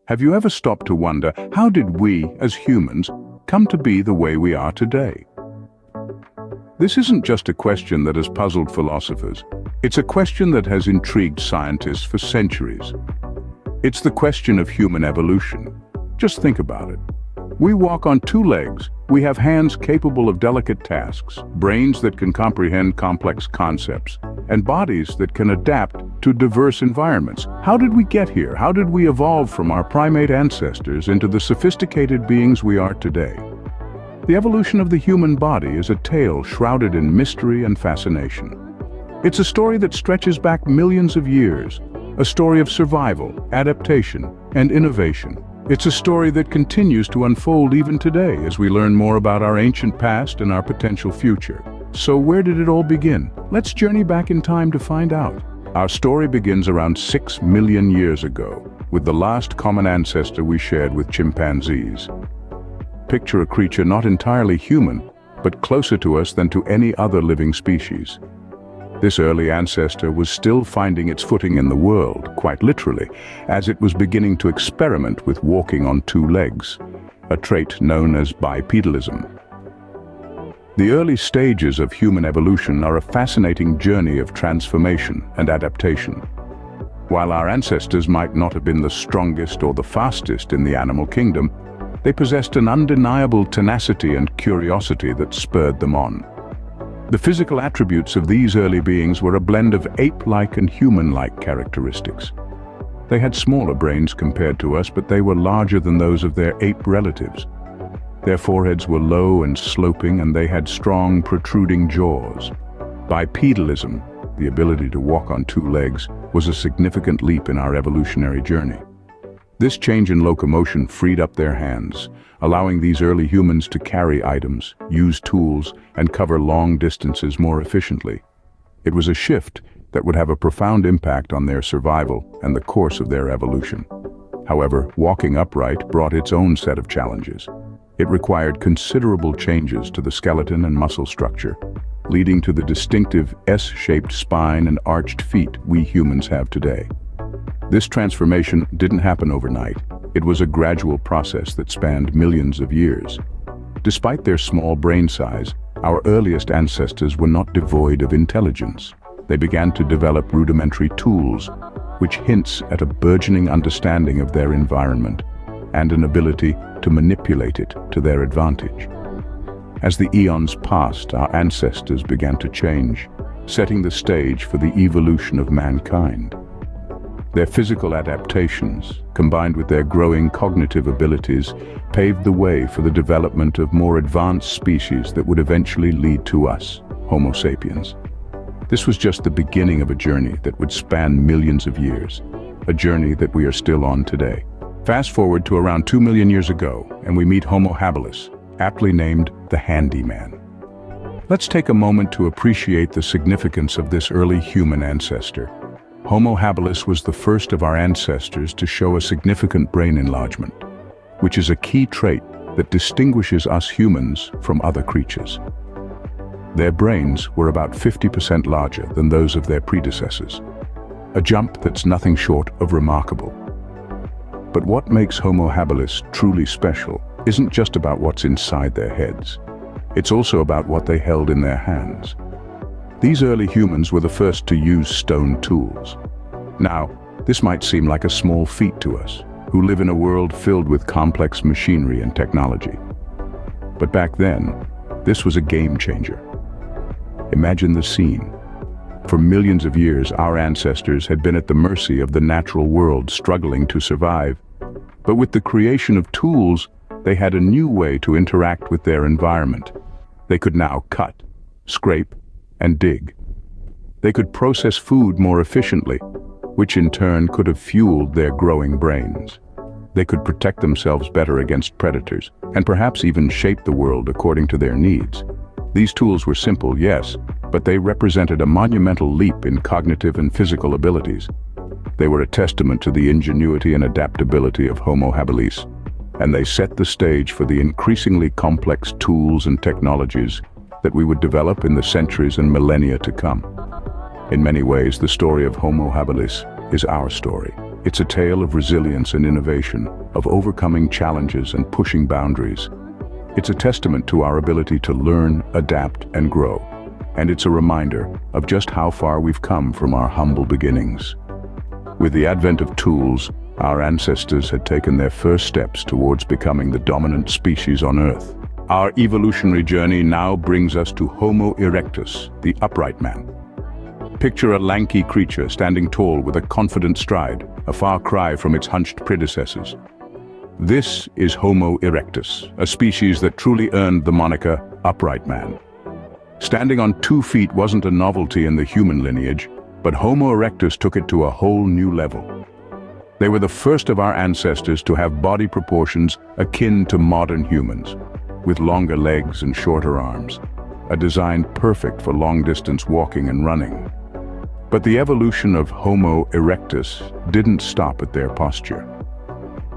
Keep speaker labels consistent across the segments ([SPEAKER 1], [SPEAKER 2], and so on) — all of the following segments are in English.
[SPEAKER 1] Have you ever stopped to wonder, how did we, as humans, come to be the way we are today? This isn't just a question that has puzzled philosophers. It's a question that has intrigued scientists for centuries. It's the question of human evolution. Just think about it. We walk on two legs. We have hands capable of delicate tasks, brains that can comprehend complex concepts, and bodies that can adapt to diverse environments. How did we get here? How did we evolve from our primate ancestors into the sophisticated beings we are today? The evolution of the human body is a tale shrouded in mystery and fascination. It's a story that stretches back millions of years, a story of survival, adaptation, and innovation. It's a story that continues to unfold even today as we learn more about our ancient past and our potential future. So where did it all begin? Let's journey back in time to find out. Our story begins around 6 million years ago, with the last common ancestor we shared with chimpanzees. Picture a creature not entirely human, but closer to us than to any other living species. This early ancestor was still finding its footing in the world, quite literally, as it was beginning to experiment with walking on two legs, a trait known as bipedalism. The early stages of human evolution are a fascinating journey of transformation and adaptation. While our ancestors might not have been the strongest or the fastest in the animal kingdom, they possessed an undeniable tenacity and curiosity that spurred them on. The physical attributes of these early beings were a blend of ape-like and human-like characteristics. They had smaller brains compared to us, but they were larger than those of their ape relatives. Their foreheads were low and sloping, and they had strong, protruding jaws. Bipedalism, the ability to walk on two legs, was a significant leap in our evolutionary journey. This change in locomotion freed up their hands, allowing these early humans to carry items, use tools, and cover long distances more efficiently. It was a shift that would have a profound impact on their survival and the course of their evolution. However, walking upright brought its own set of challenges. It required considerable changes to the skeleton and muscle structure, leading to the distinctive S-shaped spine and arched feet we humans have today. This transformation didn't happen overnight. It was a gradual process that spanned millions of years. Despite their small brain size, our earliest ancestors were not devoid of intelligence. They began to develop rudimentary tools, which hints at a burgeoning understanding of their environment and an ability to manipulate it to their advantage. As the eons passed, our ancestors began to change, setting the stage for the evolution of mankind. Their physical adaptations, combined with their growing cognitive abilities, paved the way for the development of more advanced species that would eventually lead to us, Homo sapiens. This was just the beginning of a journey that would span millions of years, a journey that we are still on today. Fast forward to around 2 million years ago, and we meet Homo habilis, aptly named the handyman. Let's take a moment to appreciate the significance of this early human ancestor. Homo habilis was the first of our ancestors to show a significant brain enlargement, which is a key trait that distinguishes us humans from other creatures. Their brains were about 50% larger than those of their predecessors, a jump that's nothing short of remarkable. But what makes Homo habilis truly special isn't just about what's inside their heads. It's also about what they held in their hands. These early humans were the first to use stone tools. Now, this might seem like a small feat to us, who live in a world filled with complex machinery and technology. But back then, this was a game changer. Imagine the scene. For millions of years, our ancestors had been at the mercy of the natural world, struggling to survive. But with the creation of tools, they had a new way to interact with their environment. They could now cut, scrape, and dig. They could process food more efficiently, which in turn could have fueled their growing brains. They could protect themselves better against predators, and perhaps even shape the world according to their needs. These tools were simple, yes, but they represented a monumental leap in cognitive and physical abilities. They were a testament to the ingenuity and adaptability of Homo habilis, and they set the stage for the increasingly complex tools and technologies that we would develop in the centuries and millennia to come. In many ways, the story of Homo habilis is our story, It's a tale of resilience and innovation, of overcoming challenges and pushing boundaries. It's a testament to our ability to learn, adapt, and grow. And it's a reminder of just how far we've come from our humble beginnings. With the advent of tools, our ancestors had taken their first steps towards becoming the dominant species on Earth. Our evolutionary journey now brings us to Homo erectus, the upright man. Picture a lanky creature standing tall with a confident stride, a far cry from its hunched predecessors. This is Homo erectus, a species that truly earned the moniker upright man. Standing on 2 feet wasn't a novelty in the human lineage, but Homo erectus took it to a whole new level. They were the first of our ancestors to have body proportions akin to modern humans, with longer legs and shorter arms, a design perfect for long-distance walking and running. But the evolution of Homo erectus didn't stop at their posture.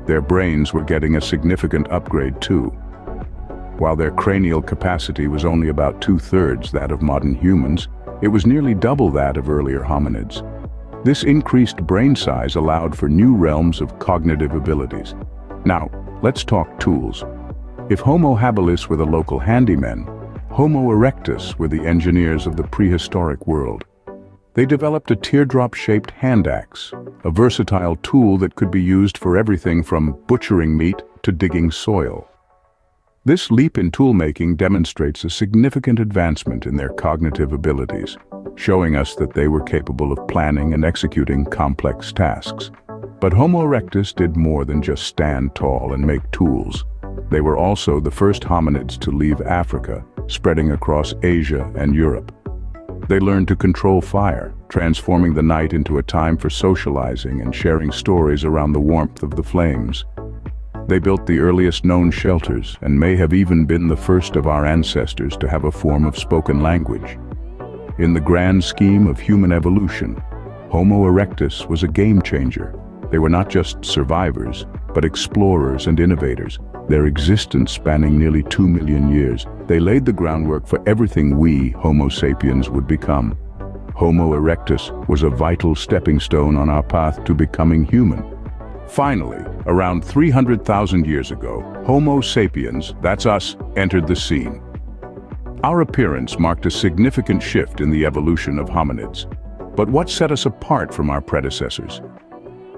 [SPEAKER 1] Their brains were getting a significant upgrade too. While their cranial capacity was only about 2/3 that of modern humans, it was nearly double that of earlier hominids. This increased brain size allowed for new realms of cognitive abilities. Now, let's talk tools. If Homo habilis were the local handymen, Homo erectus were the engineers of the prehistoric world. They developed a teardrop-shaped hand axe, a versatile tool that could be used for everything from butchering meat to digging soil. This leap in toolmaking demonstrates a significant advancement in their cognitive abilities, showing us that they were capable of planning and executing complex tasks. But Homo erectus did more than just stand tall and make tools. They were also the first hominids to leave Africa, spreading across Asia and Europe. They learned to control fire, transforming the night into a time for socializing and sharing stories around the warmth of the flames. They built the earliest known shelters and may have even been the first of our ancestors to have a form of spoken language. In the grand scheme of human evolution, Homo erectus was a game changer. They were not just survivors, but explorers and innovators, their existence spanning nearly 2 million years. They laid the groundwork for everything we, Homo sapiens, would become. Homo erectus was a vital stepping stone on our path to becoming human. Finally, around 300,000 years ago, Homo sapiens, that's us, entered the scene. Our appearance marked a significant shift in the evolution of hominids. But what set us apart from our predecessors?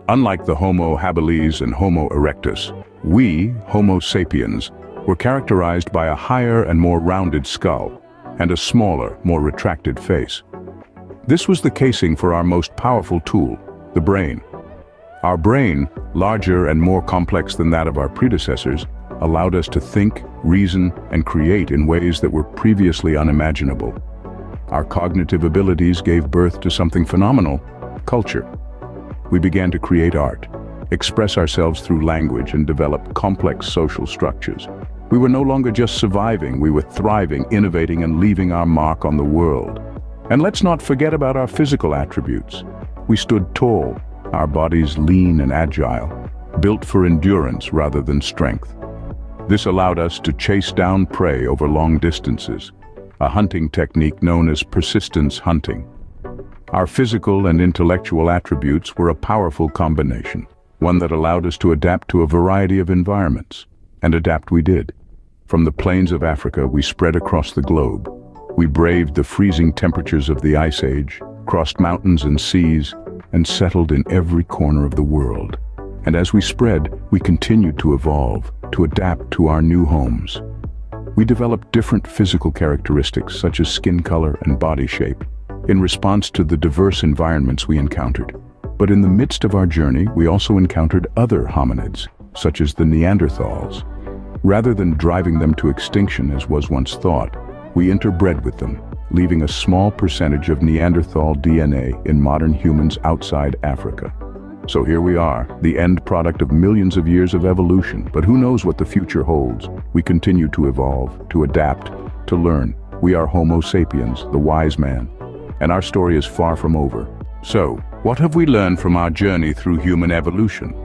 [SPEAKER 1] Unlike the Homo habilis and Homo erectus, we, Homo sapiens, were characterized by a higher and more rounded skull and a smaller, more retracted face. This was the casing for our most powerful tool, the brain. Our brain, larger and more complex than that of our predecessors, allowed us to think, reason, and create in ways that were previously unimaginable. Our cognitive abilities gave birth to something phenomenal: culture. We began to create art, express ourselves through language, and develop complex social structures. We were no longer just surviving, we were thriving, innovating, and leaving our mark on the world. And let's not forget about our physical attributes. We stood tall, our bodies lean and agile, built for endurance rather than strength. This allowed us to chase down prey over long distances, a hunting technique known as persistence hunting. Our physical and intellectual attributes were a powerful combination, one that allowed us to adapt to a variety of environments. And adapt we did. From the plains of Africa, we spread across the globe. We braved the freezing temperatures of the Ice Age, crossed mountains and seas, and settled in every corner of the world. And as we spread, we continued to evolve, to adapt to our new homes. We developed different physical characteristics such as skin color and body shape in response to the diverse environments we encountered. But in the midst of our journey, we also encountered other hominids, such as the Neanderthals. Rather than driving them to extinction as was once thought, we interbred with them, leaving a small percentage of Neanderthal DNA in modern humans outside Africa. So here we are, the end product of millions of years of evolution, but who knows what the future holds? We continue to evolve, to adapt, to learn. We are Homo sapiens, the wise man, and our story is far from over. So, what have we learned from our journey through human evolution?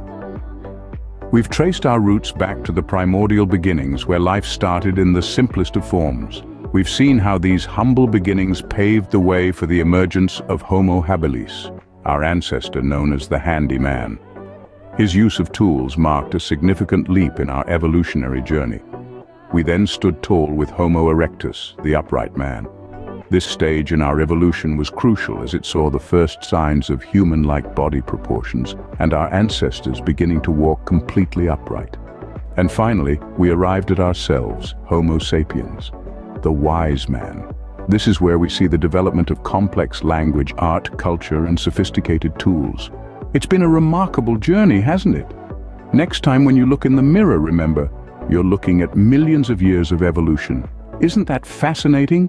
[SPEAKER 1] We've traced our roots back to the primordial beginnings where life started in the simplest of forms. We've seen how these humble beginnings paved the way for the emergence of Homo habilis, our ancestor known as the handy man. His use of tools marked a significant leap in our evolutionary journey. We then stood tall with Homo erectus, the upright man. This stage in our evolution was crucial as it saw the first signs of human-like body proportions and our ancestors beginning to walk completely upright. And finally, we arrived at ourselves, Homo sapiens, the wise man. This is where we see the development of complex language, art, culture, and sophisticated tools. It's been a remarkable journey, hasn't it? Next time when you look in the mirror, remember, you're looking at millions of years of evolution. Isn't that fascinating?